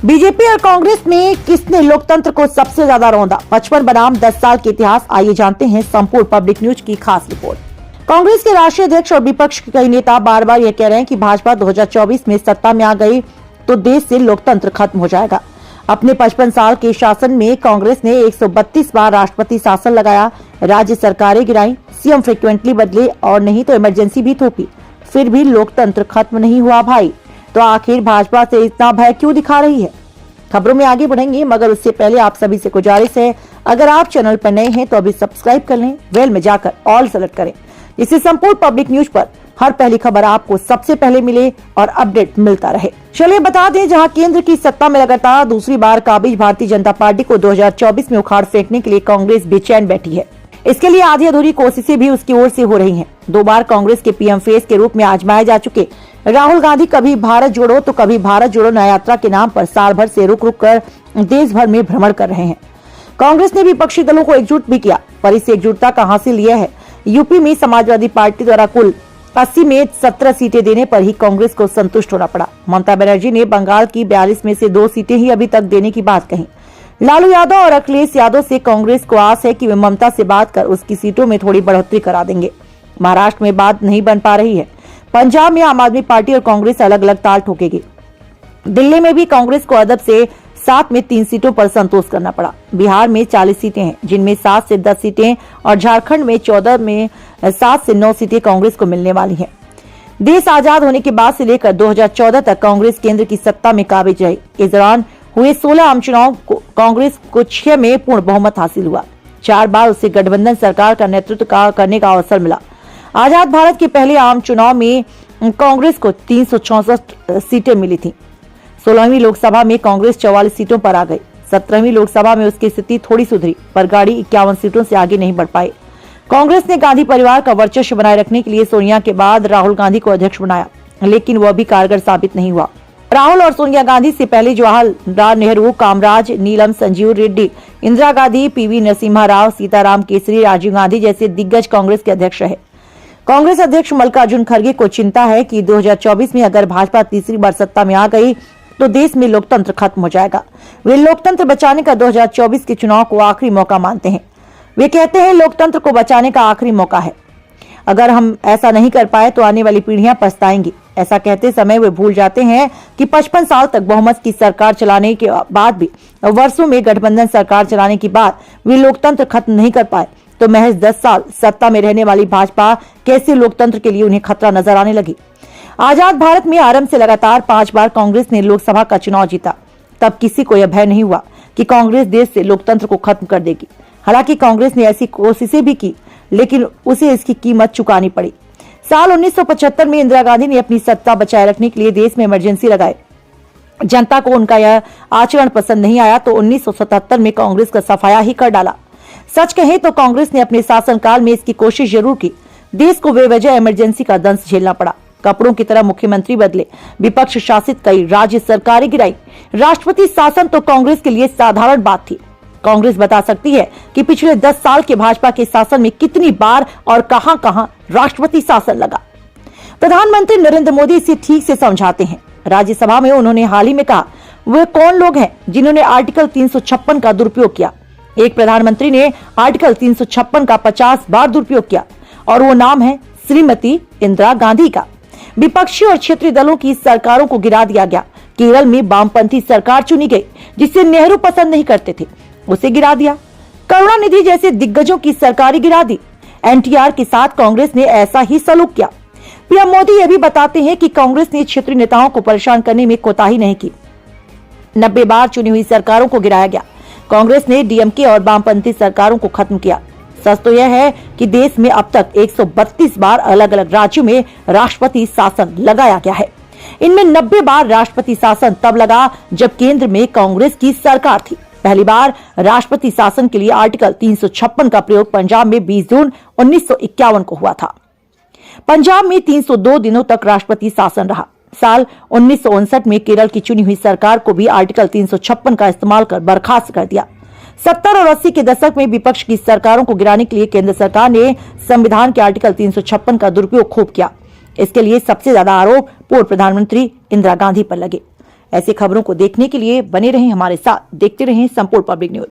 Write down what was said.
BJP और कांग्रेस में किसने लोकतंत्र को सबसे ज्यादा रौंदा? 55 बनाम 10 साल के इतिहास। आइए जानते हैं संपूर्ण पब्लिक न्यूज की खास रिपोर्ट। कांग्रेस के राष्ट्रीय अध्यक्ष और विपक्ष के कई नेता बार बार ये कह रहे हैं कि भाजपा 2024 में सत्ता में आ गई तो देश से लोकतंत्र खत्म हो जाएगा। अपने 55 साल के शासन में कांग्रेस ने 132 बार राष्ट्रपति शासन लगाया, राज्य सरकारें गिराई, सीएम फ्रिक्वेंटली बदले और नहीं तो इमरजेंसी भी थोपी, फिर भी लोकतंत्र खत्म नहीं हुआ भाई। तो आखिर भाजपा से इतना भय क्यों दिखा रही है? खबरों में आगे बढ़ेंगे, मगर उससे पहले आप सभी से गुजारिश है, अगर आप चैनल पर नए हैं तो अभी सब्सक्राइब कर लें, बेल में जाकर ऑल सेलेक्ट करें, इससे संपूर्ण पब्लिक न्यूज पर हर पहली खबर आपको सबसे पहले मिले और अपडेट मिलता रहे। चलिए बता दें, जहां केंद्र की सत्ता में लगातार दूसरी बार काबिज भारतीय जनता पार्टी को 2024 में उखाड़ फेंकने के लिए कांग्रेस बेचैन बैठी है। इसके लिए आधी अधूरी कोशिशें भी उसकी ओर से हो रही हैं। 2 बार कांग्रेस के पीएम फेस के रूप में आजमाए जा चुके राहुल गांधी कभी भारत जोड़ो तो कभी भारत जोड़ो नया यात्रा के नाम पर साल भर से रुक रुक कर देश भर में भ्रमण कर रहे हैं। कांग्रेस ने विपक्षी दलों को एकजुट भी किया, पर इस एकजुटता का हासिल यह है, यूपी में समाजवादी पार्टी द्वारा कुल 80 में 17 सीटें देने पर ही कांग्रेस को संतुष्ट होना पड़ा। ममता बनर्जी ने बंगाल की 42 में से 2 सीटें ही अभी तक देने की बात कही। लालू यादव और अखिलेश यादव से कांग्रेस को आस है कि वे ममता से बात कर उसकी सीटों में थोड़ी बढ़ोतरी करा देंगे। महाराष्ट्र में बात नहीं बन पा रही है। पंजाब में आम आदमी पार्टी और कांग्रेस अलग अलग ताल ठोकेगी। दिल्ली में भी कांग्रेस को अदब से 7 में 3 सीटों पर संतोष करना पड़ा। बिहार में 40 सीटें हैं, जिनमें 7 से 10 सीटें और झारखंड में 14 में 7 से 9 सीटें कांग्रेस को मिलने वाली हैं। देश आजाद होने के बाद से लेकर 2014 तक कांग्रेस केंद्र की सत्ता में काबिज रही। इस दौरान हुए 16 आम चुनाव को कांग्रेस को 6 में पूर्ण बहुमत हासिल हुआ। 4 बार उसे गठबंधन सरकार का नेतृत्व करने का अवसर मिला। आजाद भारत के पहले आम चुनाव में कांग्रेस को 364 सीटें मिली थी। 16वीं लोकसभा में कांग्रेस 44 सीटों पर आ गई। 17वीं लोकसभा में उसकी स्थिति थोड़ी सुधरी, पर गाड़ी 51 सीटों से आगे नहीं बढ़ पाई। कांग्रेस ने गांधी परिवार का वर्चस्व बनाए रखने के लिए सोनिया के बाद राहुल गांधी को अध्यक्ष बनाया, लेकिन वह भी कारगर साबित नहीं हुआ। राहुल और सोनिया गांधी से पहले जवाहरलाल नेहरू, कामराज, नीलम संजीव रेड्डी, इंदिरा गांधी, पीवी नरसिम्हा राव, सीताराम केसरी, राजीव गांधी जैसे दिग्गज कांग्रेस के अध्यक्ष रहे। कांग्रेस अध्यक्ष मल्लिकार्जुन खड़गे को चिंता है कि 2024 में अगर भाजपा तीसरी बार सत्ता में आ गई तो देश में लोकतंत्र खत्म हो जाएगा। वे लोकतंत्र बचाने का 2024 के चुनाव को आखिरी मौका मानते हैं। वे कहते हैं, लोकतंत्र को बचाने का आखिरी मौका है। अगर हम ऐसा नहीं कर पाए तो आने वाली पीढ़ियां पछताएंगी। ऐसा कहते समय वे भूल जाते हैं कि 55 साल तक बहुमत की सरकार चलाने के बाद भी, वर्षों में गठबंधन सरकार चलाने के बाद वे लोकतंत्र खत्म नहीं कर पाए, तो महज 10 साल सत्ता में रहने वाली भाजपा कैसे लोकतंत्र के लिए उन्हें खतरा नजर आने लगी। आजाद भारत में आरंभ से लगातार 5 बार कांग्रेस ने लोकसभा का चुनाव जीता। तब किसी को यह भय नहीं हुआ कि कांग्रेस देश से लोकतंत्र को खत्म कर देगी। हालांकि कांग्रेस ने ऐसी कोशिशें भी की, लेकिन उसे इसकी कीमत चुकानी पड़ी। साल 1975 में इंदिरा गांधी ने अपनी सत्ता बचाए रखने के लिए देश में इमरजेंसी लगाई। जनता को उनका यह आचरण पसंद नहीं आया तो 1977 में कांग्रेस का सफाया ही कर डाला। सच कहें तो कांग्रेस ने अपने शासनकाल में इसकी कोशिश जरूर की। देश को बेवजह इमरजेंसी का दंश झेलना पड़ा। कपड़ों की तरह मुख्यमंत्री बदले, विपक्ष शासित कई राज्य सरकारें गिराई। राष्ट्रपति शासन तो कांग्रेस के लिए साधारण बात थी। कांग्रेस बता सकती है कि पिछले 10 साल के भाजपा के शासन में कितनी बार और कहां-कहां राष्ट्रपति शासन लगा। प्रधानमंत्री नरेंद्र मोदी इसे ठीक से समझाते हैं। राज्यसभा में उन्होंने हाल ही में कहा, वे कौन लोग हैं जिन्होंने आर्टिकल 356 का दुरुपयोग किया। एक प्रधानमंत्री ने आर्टिकल 356 का 50 बार दुरुपयोग किया और वो नाम है श्रीमती इंदिरा गांधी का। विपक्षी और क्षेत्रीय दलों की सरकारों को गिरा दिया गया। केरल में वामपंथी सरकार चुनी गई, जिसे नेहरू पसंद नहीं करते थे, उसे गिरा दिया। करुणानिधि जैसे दिग्गजों की सरकारें गिरा दी। एनटीआर के साथ कांग्रेस ने ऐसा ही सलूक किया। पीएम मोदी यह भी बताते हैं कि कांग्रेस ने क्षेत्रीय नेताओं को परेशान करने में कोताही नहीं की। 90 बार चुनी हुई सरकारों को गिराया गया। कांग्रेस ने डीएमके और वामपंथी सरकारों को खत्म किया। सच तो यह है कि देश में अब तक 132 बार अलग अलग राज्यों में राष्ट्रपति शासन लगाया गया है। इनमें 90 बार राष्ट्रपति शासन तब लगा जब केंद्र में कांग्रेस की सरकार थी। पहली बार राष्ट्रपति शासन के लिए आर्टिकल 356 का प्रयोग पंजाब में 20 जून 1951 को हुआ था। पंजाब में 302 दिनों तक राष्ट्रपति शासन रहा। साल 1959 में केरल की चुनी हुई सरकार को भी आर्टिकल 356 का इस्तेमाल कर बर्खास्त कर दिया। 70 और 80 के दशक में विपक्ष की सरकारों को गिराने के लिए केंद्र सरकार ने संविधान के आर्टिकल 356 का दुरुपयोग खूब किया। इसके लिए सबसे ज्यादा आरोप पूर्व प्रधानमंत्री इंदिरा गांधी पर लगे। ऐसी खबरों को देखने के लिए बने रहें हमारे साथ, देखते रहें संपूर्ण पब्लिक न्यूज।